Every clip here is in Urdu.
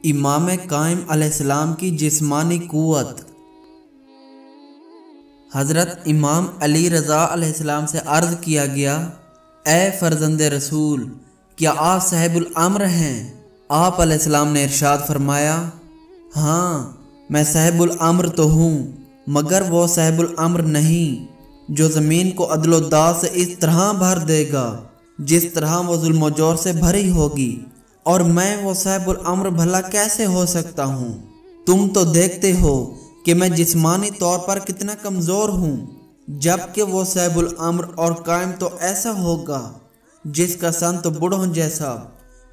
امام قائم علیہ السلام کی جسمانی قوت۔ حضرت امام علی رضا علیہ السلام سے عرض کیا گیا، اے فرزند رسول، کیا آپ صاحب الامر ہیں؟ آپ علیہ السلام نے ارشاد فرمایا، ہاں میں صاحب الامر تو ہوں، مگر وہ صاحب الامر نہیں جو زمین کو عدل و داد سے اس طرح بھر دے گا جس طرح وہ ظلم و جور سے بھری ہوگی، اور میں وہ صاحب الامر بھلا کیسے ہو سکتا ہوں؟ تم تو دیکھتے ہو کہ میں جسمانی طور پر کتنا کمزور ہوں، جبکہ وہ صاحب الامر اور قائم تو ایسا ہوگا جس کا سن تو بڑھوں جیسا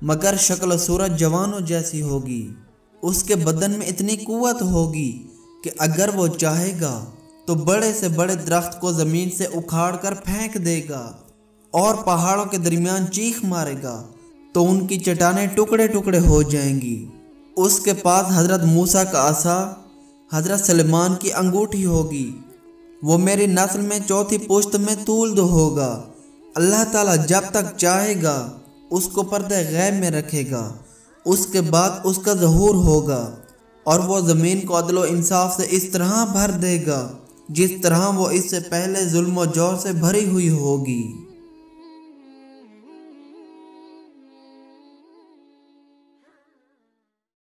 مگر شکل و صورت جوانوں جیسی ہوگی۔ اس کے بدن میں اتنی قوت ہوگی کہ اگر وہ چاہے گا تو بڑے سے بڑے درخت کو زمین سے اکھاڑ کر پھینک دے گا اور پہاڑوں کے درمیان چیخ مارے گا تو ان کی چٹانیں ٹکڑے ٹکڑے ہو جائیں گی۔ اس کے پاس حضرت موسیٰ کا عصا، حضرت سلیمان کی انگوٹھی ہوگی۔ وہ میری نسل میں چوتھی پشت میں طول دو ہوگا۔ اللہ تعالیٰ جب تک چاہے گا اس کو پردہ غیب میں رکھے گا، اس کے بعد اس کا ظہور ہوگا اور وہ زمین کو عدل و انصاف سے اس طرح بھر دے گا جس طرح وہ اس سے پہلے ظلم و جور سے بھری ہوئی ہوگی۔